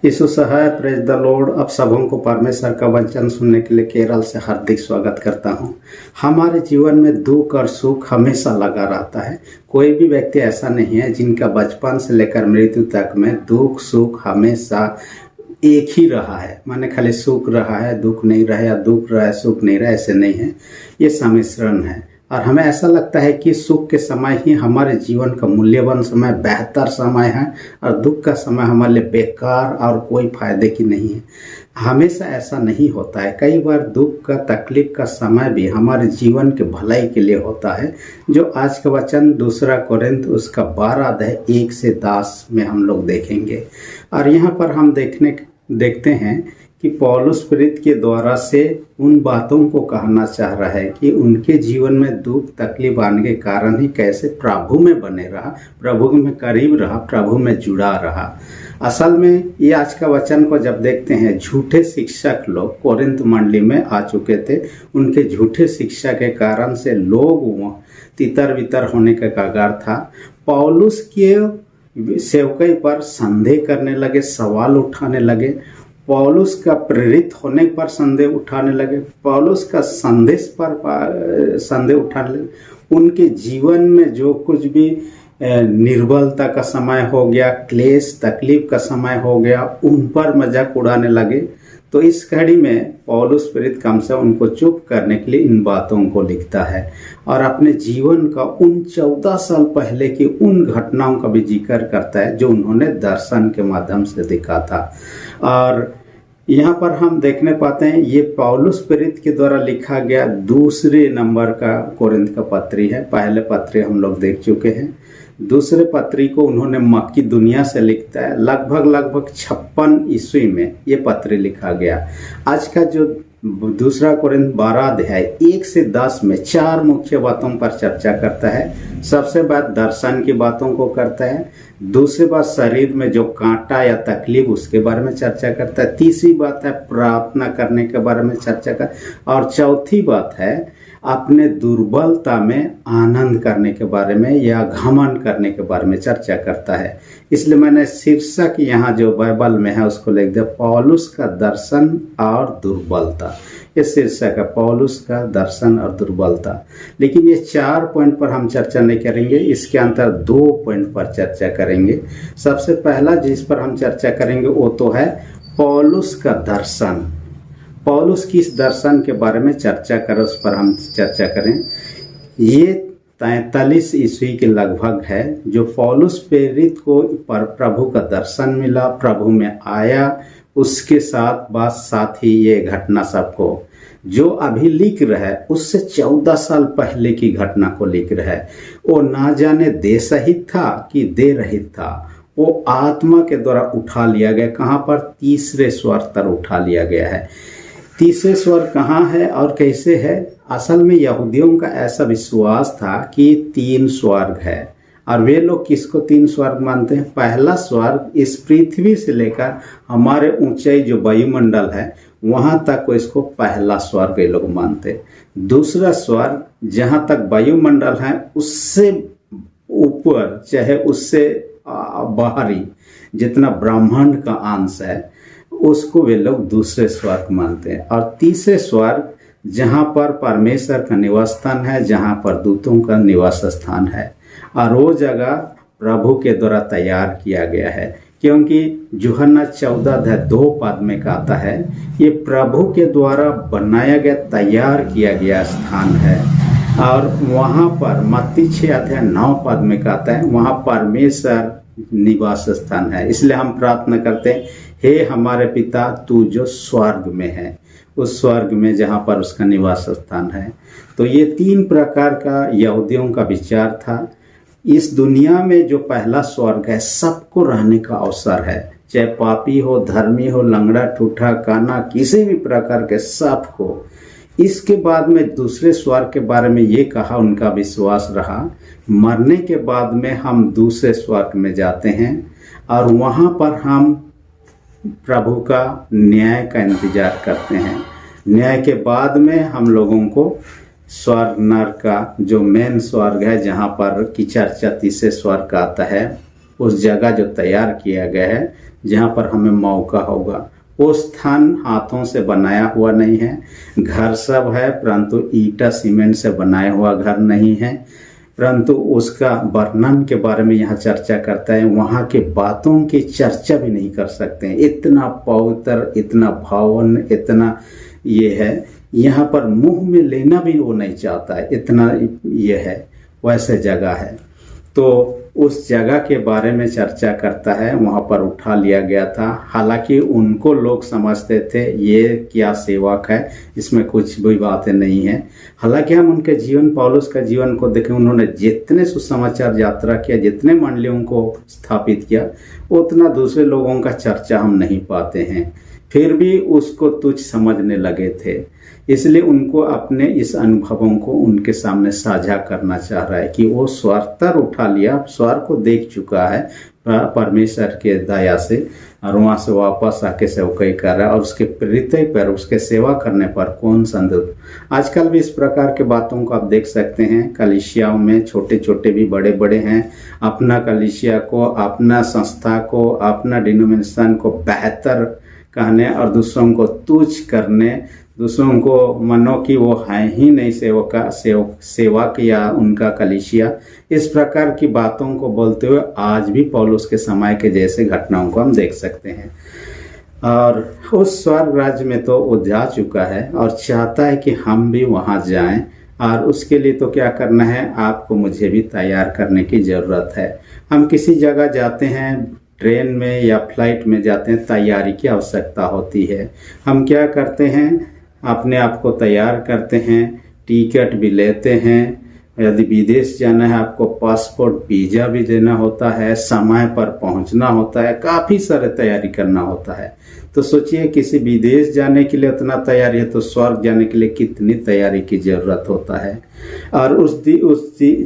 यीशु सहाय, praise the Lord. आप सबों को परमेश्वर का वचन सुनने के लिए केरल से हार्दिक स्वागत करता हूं। हमारे जीवन में दुख और सुख हमेशा लगा रहता है। कोई भी व्यक्ति ऐसा नहीं है जिनका बचपन से लेकर मृत्यु तक में दुख सुख हमेशा एक ही रहा है। माने खाली सुख रहा है, दुख नहीं रहा, या दुख रहा है सुख नहीं रहा, ऐसे नहीं है। ये सम्मिश्रण है और हमें ऐसा लगता है कि सुख के समय ही हमारे जीवन का मूल्यवान समय, बेहतर समय है, और दुख का समय हमारे लिए बेकार और कोई फायदे की नहीं है। हमेशा ऐसा नहीं होता है। कई बार दुख का, तकलीफ का समय भी हमारे जीवन के भलाई के लिए होता है। जो आज का वचन 2 कोरिन्थ उसका 12 अध्याय 1 से 10 में हम लोग देखेंगे। और यहाँ पर हम देखते हैं कि पौलुस प्रेरित के द्वारा से उन बातों को कहना चाह रहा है कि उनके जीवन में दुख तकलीफ आने के कारण ही कैसे प्रभु में बने रहा, प्रभु में करीब रहा, प्रभु में जुड़ा रहा। असल में ये आज का वचन को जब देखते हैं, झूठे शिक्षक लोग कोरिन्थ मंडली में आ चुके थे। उनके झूठे शिक्षा के कारण से लोग तितर बितर होने का कगार था। पौलुस के सेवकाई पर संदेह करने लगे, सवाल उठाने लगे। पौलुस का प्रेरित होने पर संदेह उठाने लगे, पौलुस का संदेश पर संदेह उठाने लगे। उनके जीवन में जो कुछ भी निर्बलता का समय हो गया, क्लेश तकलीफ का समय हो गया, उन पर मजाक उड़ाने लगे। तो इस घड़ी में पौलुस प्रेरित कम से उनको चुप करने के लिए इन बातों को लिखता है और अपने जीवन का उन 14 साल पहले की उन घटनाओं का भी जिक्र करता है जो उन्होंने दर्शन के माध्यम से दिखा था। और यहाँ पर हम देखने पाते हैं ये पौलुस प्रेरित के द्वारा लिखा गया 2 नंबर का कोरिन्थ का पत्री है। पहले पत्री हम लोग देख चुके हैं। दूसरे पत्री को उन्होंने मक्की दुनिया से लिखता है। लगभग 56 ईस्वी में ये पत्री लिखा गया। आज का जो 2 कोरिन्थ 12 अध्याय 1 से 10 में 4 मुख्य बातों पर चर्चा करता है। सबसे बात दर्शन की बातों को करता है। दूसरी बात शरीर में जो कांटा या तकलीफ उसके बारे में चर्चा करता है। तीसरी बात है प्रार्थना करने के बारे में चर्चा कर, और चौथी बात है अपने दुर्बलता में आनंद करने के बारे में या घमंड करने के बारे में चर्चा करता है। इसलिए मैंने शीर्षक यहाँ जो बाइबल में है उसको लिख दिया, पौलुस का दर्शन और दुर्बलता। ये शीर्षक है, पौलुस का दर्शन और दुर्बलता। लेकिन ये 4 पॉइंट पर हम चर्चा नहीं करेंगे, इसके अंतर 2 पॉइंट पर चर्चा करेंगे। सबसे पहला जिस पर हम चर्चा करेंगे वो तो है पौलुस का दर्शन। पौलुस किस दर्शन के बारे में चर्चा करें उस पर हम चर्चा करें। ये 43 ईस्वी के लगभग है जो पौलुस प्रेरित को प्रभु का दर्शन मिला, प्रभु में आया। उसके साथ ही ये घटना सबको जो अभी लिख रहा है उससे 14 साल पहले की घटना को लिख रहा है। वो ना जाने दे सहित था कि दे रहित था, वो आत्मा के द्वारा उठा लिया गया। कहाँ पर? तीसरे स्वर तर उठा लिया गया है। तीसरे स्वर कहाँ है और कैसे है? असल में यहूदियों का ऐसा विश्वास था कि 3 स्वर्ग है और वे लोग किसको 3 स्वर्ग मानते हैं? पहला स्वर्ग इस पृथ्वी से लेकर हमारे ऊंचाई जो वायुमंडल है वहां तक को इसको पहला स्वर्ग ये लोग मानते हैं। दूसरा स्वर्ग जहां तक वायुमंडल है उससे ऊपर, चाहे उससे बाहरी जितना ब्रह्मांड का अंश है उसको वे लोग दूसरे स्वर्ग मानते हैं। और तीसरे स्वर्ग जहाँ पर परमेश्वर का निवास स्थान है, जहाँ पर दूतों का निवास स्थान है, और वो जगह प्रभु के द्वारा तैयार किया गया है। क्योंकि यूहन्ना 14:2 में कहता है ये प्रभु के द्वारा बनाया गया, तैयार किया गया स्थान है। और वहाँ पर मत्ती 6:9 में कहता है वहाँ परमेश्वर निवास स्थान है। इसलिए हम प्रार्थना करते हैं, हे हमारे पिता तू जो स्वर्ग में है, उस स्वर्ग में जहाँ पर उसका निवास स्थान है। तो ये 3 प्रकार का यहूदियों का विचार था। इस दुनिया में जो पहला स्वर्ग है सबको रहने का अवसर है, चाहे पापी हो, धर्मी हो, लंगड़ा, ठूठा, काना, किसी भी प्रकार के सबको। इसके बाद में दूसरे स्वर्ग के बारे में ये कहा, उनका विश्वास रहा मरने के बाद में हम दूसरे स्वर्ग में जाते हैं और वहाँ पर हम प्रभु का न्याय का इंतजार करते हैं। न्याय के बाद में हम लोगों को स्वर्ग नरक का जो मेन स्वर्ग है जहाँ पर की चर्चा तीसरे स्वर्ग का आता है, उस जगह जो तैयार किया गया है जहाँ पर हमें मौका होगा। वो स्थान हाथों से बनाया हुआ नहीं है, घर सब है परंतु ईटा सीमेंट से बनाया हुआ घर नहीं है, परंतु उसका वर्णन के बारे में यहाँ चर्चा करता है। वहाँ के बातों की चर्चा भी नहीं कर सकते हैं, इतना पवित्र, इतना भावन, इतना ये है, यहाँ पर मुंह में लेना भी वो नहीं चाहता है, इतना ये है, वैसे जगह है। तो उस जगह के बारे में चर्चा करता है, वहाँ पर उठा लिया गया था। हालांकि उनको लोग समझते थे ये क्या सेवक है, इसमें कुछ भी बातें नहीं है। हालांकि हम उनके जीवन, पौलुस का जीवन को देखें, उन्होंने जितने सुसमाचार यात्रा किया, जितने मंडलियों को स्थापित किया, उतना दूसरे लोगों का चर्चा हम नहीं पाते हैं। फिर भी उसको तुच्छ समझने लगे थे, इसलिए उनको अपने इस अनुभवों को उनके सामने साझा करना चाह रहा है कि वो स्वर तर उठा लिया, स्वर को देख चुका है परमेश्वर के दया से, और वहाँ से वापस आके सेवकाई कर रहा है, और उसके हृदय पर, उसके सेवा करने पर कौन संदेह। आजकल भी इस प्रकार के बातों को आप देख सकते हैं, कलीसियाओं में छोटे छोटे भी बड़े बड़े हैं, अपना कलीसिया को, अपना संस्था को, अपना डिनोमिनेशन को बेहतर कहने और दूसरों को तुच्छ करने, दूसरों को मनो कि वो है ही नहीं सेवक या उनका कलीसिया, इस प्रकार की बातों को बोलते हुए आज भी पौलुस के समय के जैसे घटनाओं को हम देख सकते हैं। और उस स्वर्ग राज्य में तो वो जा चुका है और चाहता है कि हम भी वहाँ जाएं, और उसके लिए तो क्या करना है, आपको मुझे भी तैयार करने की ज़रूरत है। हम किसी जगह जाते हैं, ट्रेन में या फ्लाइट में जाते हैं, तैयारी की आवश्यकता होती है। हम क्या करते हैं, अपने आप को तैयार करते हैं, टिकट भी लेते हैं, यदि विदेश जाना है आपको पासपोर्ट वीज़ा भी देना होता है, समय पर पहुंचना होता है, काफ़ी सारे तैयारी करना होता है। तो सोचिए किसी विदेश जाने के लिए उतना तैयारी है, तो स्वर्ग जाने के लिए कितनी तैयारी की ज़रूरत होता है। और उस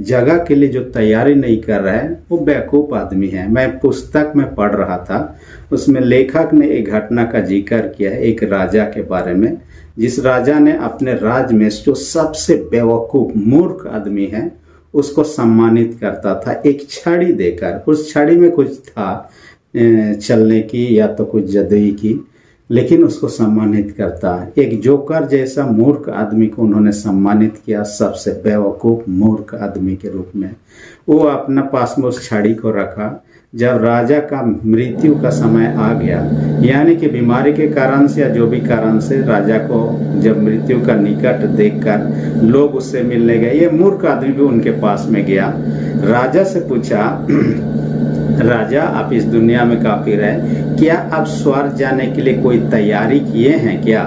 जगह के लिए जो तैयारी नहीं कर रहा है वो बेवकूफ़ आदमी है। मैं पुस्तक में पढ़ रहा था, उसमें लेखक ने एक घटना का जिक्र किया है, एक राजा के बारे में, जिस राजा ने अपने राज्य में जो सबसे बेवकूफ़ मूर्ख आदमी है उसको सम्मानित करता था एक छड़ी देकर। उस छड़ी में कुछ था चलने की या तो कुछ जदई की, लेकिन उसको सम्मानित करता है। एक जोकर जैसा मूर्ख आदमी को उन्होंने सम्मानित किया, सबसे बेवकूफ़ मूर्ख आदमी के रूप में। वो अपना पास में उस छड़ी को रखा। जब राजा का मृत्यु का समय आ गया, यानी कि बीमारी के कारण से या जो भी कारण से राजा को जब मृत्यु का निकट देखकर लोग उससे मिलने गए, ये मूर्ख आदमी भी उनके पास में गया। राजा से पूछा, राजा आप इस दुनिया में काफी रहे, क्या आप स्वर्ग जाने के लिए कोई तैयारी किए हैं क्या?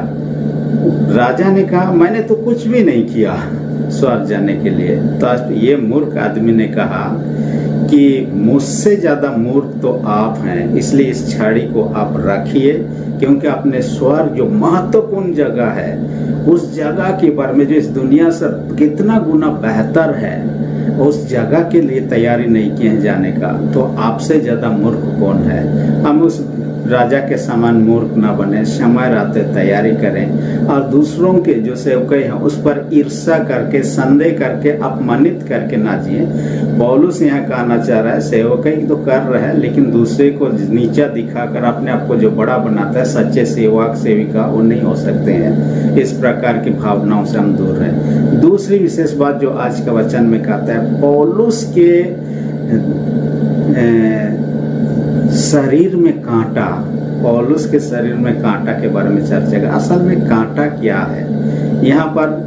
राजा ने कहा मैंने तो कुछ भी नहीं किया स्वर्ग जाने के लिए। तो ये मूर्ख आदमी ने कहा कि मुझसे ज़्यादा मूर्ख तो आप हैं, इसलिए इस छड़ी को आप रखिए, क्योंकि अपने स्वर्ग जो महत्वपूर्ण जगह है, उस जगह के बारे में जो इस दुनिया से कितना गुना बेहतर है, उस जगह के लिए तैयारी नहीं किए हैं जाने का, तो आपसे ज़्यादा मूर्ख कौन है? हम उस राजा के समान मूर्ख ना बने, समय रहते तैयारी करें और दूसरों के जो सेवक हैं उस पर ईर्ष्या करके, संदेह करके, अपमानित करके ना जिए। पौलुस यहाँ कहना चाह रहा है सेवक तो कर रहा है, लेकिन दूसरे को नीचा दिखाकर अपने आप को जो बड़ा बनाता है, सच्चे सेवक सेविका वो नहीं हो सकते हैं। इस प्रकार की भावनाओं से हम दूर रहें। दूसरी विशेष बात जो आज का वचन में कहता है, पौलुस के शरीर में कांटा, पौलुस के शरीर में कांटा के बारे में चर्चा कर। असल में कांटा क्या है? यहाँ पर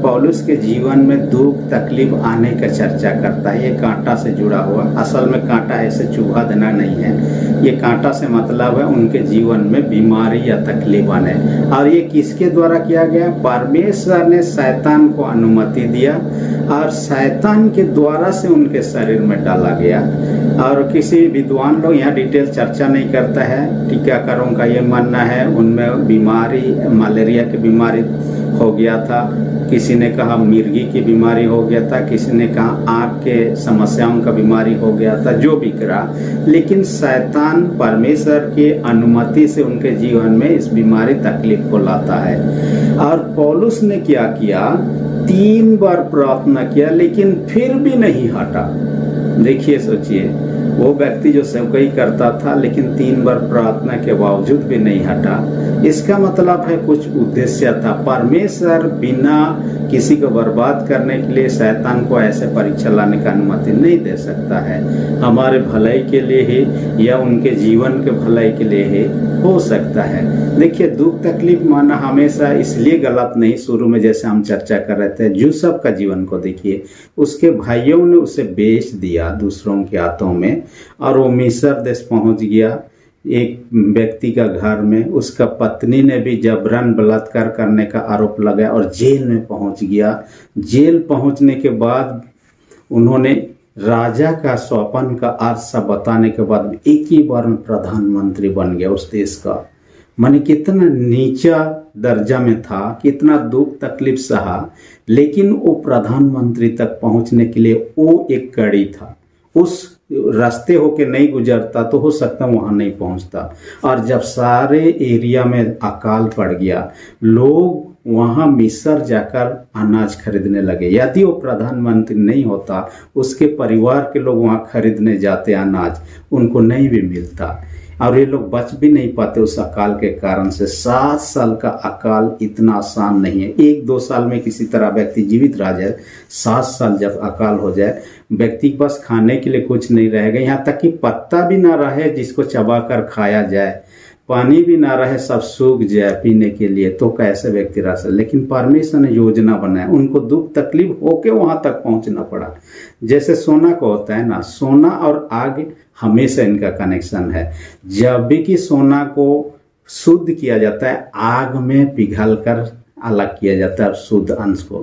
पौलुस के जीवन में दुख तकलीफ आने का चर्चा करता है। ये कांटा से जुड़ा हुआ, असल में कांटा ऐसे चुभा देना नहीं है, ये कांटा से मतलब है उनके जीवन में बीमारी या तकलीफ आने। और ये किसके द्वारा किया गया? परमेश्वर ने शैतान को अनुमति दिया और शैतान के द्वारा से उनके शरीर में डाला गया। और किसी विद्वान लोग यहाँ डिटेल चर्चा नहीं करता है, टीकाकारों का ये मानना है उनमें बीमारी, मलेरिया की बीमारी हो गया था, किसी ने कहा मिर्गी की बीमारी हो गया था, किसी ने कहा आँख के समस्याओं का बीमारी हो गया था, जो भी करा, लेकिन शैतान परमेश्वर की अनुमति से उनके जीवन में इस बीमारी तकलीफ को लाता है। और पौलुस ने क्या किया? 3 बार प्रार्थना किया, लेकिन फिर भी नहीं हटा। देखिए, सोचिए, वो व्यक्ति जो सेवकाई करता था लेकिन 3 बार प्रार्थना के बावजूद भी नहीं हटा, इसका मतलब है कुछ उद्देश्य था। परमेश्वर बिना किसी को बर्बाद करने के लिए शैतान को ऐसे परीक्षा लाने का अनुमति नहीं दे सकता है। हमारे भलाई के लिए ही या उनके जीवन के भलाई के लिए ही हो सकता है। देखिए, दुख तकलीफ माना हमेशा इसलिए गलत नहीं। शुरू में जैसे हम चर्चा कर रहे थे, यूसुफ का जीवन को देखिए, उसके भाइयों ने उसे बेच दिया दूसरों के हाथों में और वो मिस्र देश पहुंच गया एक व्यक्ति का घर में। उसका पत्नी ने भी जबरन बलात्कार करने का आरोप लगाया और जेल में पहुंच गया। जेल पहुंचने के बाद उन्होंने राजा का स्वप्न का अर्थ सब बताने के बाद एक ही बार में प्रधानमंत्री बन गया उस देश का। माने कितना नीचा दर्जा में था, कितना दुख तकलीफ सहा, लेकिन वो प्रधानमंत्री तक पहुंचने के लिए वो एक कड़ी था। उस रास्ते होके नहीं गुजरता तो हो सकता वहां नहीं पहुंचता। और जब सारे एरिया में अकाल पड़ गया, लोग वहां मिस्र जाकर अनाज खरीदने लगे। यदि वो प्रधानमंत्री नहीं होता, उसके परिवार के लोग वहां खरीदने जाते अनाज, उनको नहीं भी मिलता और ये लोग बच भी नहीं पाते उस अकाल के कारण से। 7 साल का अकाल इतना आसान नहीं है। 1-2 साल में किसी तरह व्यक्ति जीवित रह जाए, 7 साल जब अकाल हो जाए, व्यक्ति के पास खाने के लिए कुछ नहीं रहेगा। यहाँ तक कि पत्ता भी ना रहे जिसको चबा कर खाया जाए, पानी भी ना रहे, सब सूख जाए पीने के लिए, तो कैसे व्यक्ति रह सकते। लेकिन परमेश्वर ने योजना बनाया, उनको दुख तकलीफ होके वहां तक पहुंचना पड़ा। जैसे सोना को होता है ना, सोना और आग हमेशा इनका कनेक्शन है। जब भी कि सोना को शुद्ध किया जाता है, आग में पिघल कर अलग किया जाता है शुद्ध अंश को।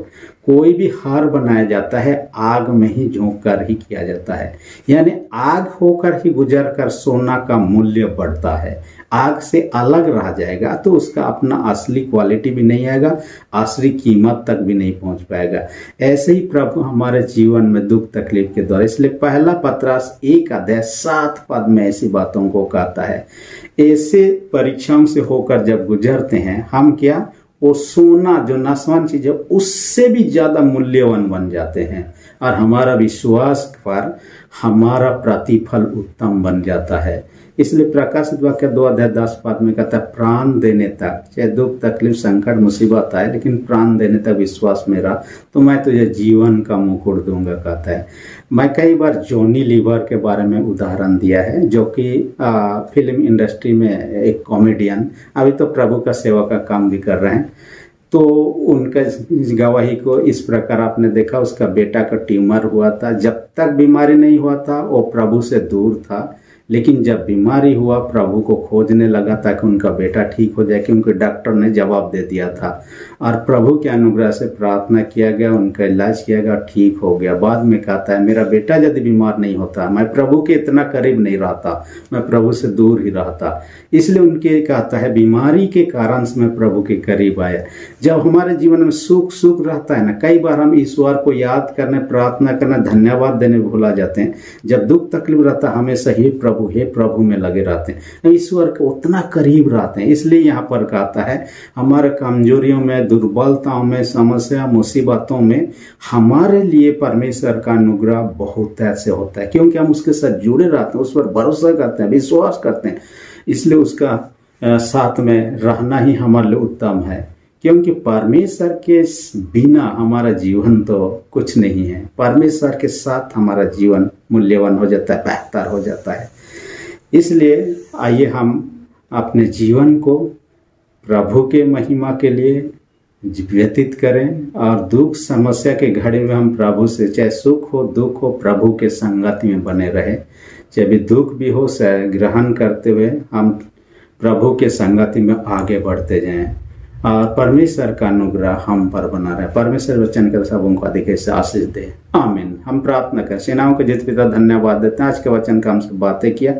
कोई भी हार बनाया जाता है, आग में ही झोंक कर ही किया जाता है। यानी आग होकर ही गुजर कर सोना का मूल्य बढ़ता है। आग से अलग रह जाएगा तो उसका अपना असली क्वालिटी भी नहीं आएगा, असली कीमत तक भी नहीं पहुंच पाएगा। ऐसे ही प्रभु हमारे जीवन में दुख तकलीफ के द्वारा, इसलिए पहला पतरस 1:7 में ऐसी बातों को कहता है। ऐसे परीक्षाओं से होकर जब गुजरते हैं हम, क्या वो सोना जो नशवान चीज है उससे भी ज्यादा मूल्यवान बन जाते हैं और हमारा विश्वास पर हमारा प्रतिफल उत्तम बन जाता है। इसलिए प्रकाशित वाक्य 2:10 में कहता है, प्राण देने तक, चाहे दुख तकलीफ संकट मुसीबत आए, लेकिन प्राण देने तक विश्वास मेरा, तो मैं तुझे जीवन का मुकुट दूंगा, कहता है। मैं कई बार जॉनी लीवर के बारे में उदाहरण दिया है, जो कि फिल्म इंडस्ट्री में एक कॉमेडियन, अभी तो प्रभु का सेवा का काम भी कर रहे हैं। तो उनका गवाही को इस प्रकार आपने देखा, उसका बेटा का ट्यूमर हुआ था। जब तक बीमारी नहीं हुआ था वो प्रभु से दूर था, लेकिन जब बीमारी हुआ प्रभु को खोजने लगा ताकि उनका बेटा ठीक हो जाए, क्योंकि डॉक्टर ने जवाब दे दिया था। और प्रभु के अनुग्रह से प्रार्थना किया गया, उनका इलाज किया गया, ठीक हो गया। बाद में कहता है, मेरा बेटा यदि बीमार नहीं होता, मैं प्रभु के इतना करीब नहीं रहता, मैं प्रभु से दूर ही रहता। इसलिए उनके कहता है, बीमारी के कारण से मैं प्रभु के करीब आया। जब हमारे जीवन में सुख रहता है ना, कई बार हम ईश्वर को याद करने, प्रार्थना करना, धन्यवाद देने भूला जाते हैं। जब दुख तकलीफ रहता है, हमेशा ही प्रभु में लगे रहते हैं, ईश्वर के उतना करीब रहते हैं। इसलिए यहाँ पर कहता है, हमारे कमजोरियों में, दुर्बलताओं में, समस्या मुसीबतों में हमारे लिए परमेश्वर का अनुग्रह बहुत ऐसे होता है, क्योंकि हम उसके साथ जुड़े रहते हैं, उस पर भरोसा करते हैं, विश्वास करते हैं। इसलिए उसका साथ में रहना ही हमारे लिए उत्तम है, क्योंकि परमेश्वर के बिना हमारा जीवन तो कुछ नहीं है। परमेश्वर के साथ हमारा जीवन मूल्यवान हो जाता है, बेहतर हो जाता है। इसलिए आइए हम अपने जीवन को प्रभु के महिमा के लिए व्यतीत करें और दुख समस्या के घड़ी में हम प्रभु से, चाहे सुख हो दुख हो, प्रभु के संगति में बने रहे। चाहे भी दुख भी हो, ग्रहण करते हुए हम प्रभु के संगति में आगे बढ़ते जाएं और परमेश्वर का अनुग्रह हम पर बना रहे। परमेश्वर वचन कर सबों को अधिक से आशीष दे, आमीन। हम प्रार्थना करें। सेनाओं के जित पिता धन्यवाद देते हैं, आज के वचन का हमसे बातें किया।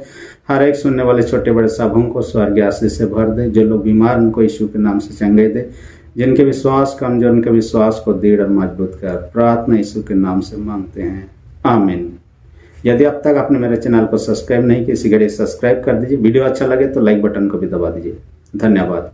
हर एक सुनने वाले छोटे बड़े सबों को स्वर्गीय आशीष से भर दे। जो लोग बीमार उनको यीशु के नाम से चंगाई दे। जिनके विश्वास कमजोर उनके विश्वास को दृढ़ और मजबूत कर। प्रार्थना यीशु के नाम से मांगते हैं, आमीन। यदि अब तक आपने मेरे चैनल को सब्सक्राइब नहीं किया, इसी घड़ी सब्सक्राइब कर दीजिए। वीडियो अच्छा लगे तो लाइक बटन को भी दबा दीजिए। धन्यवाद।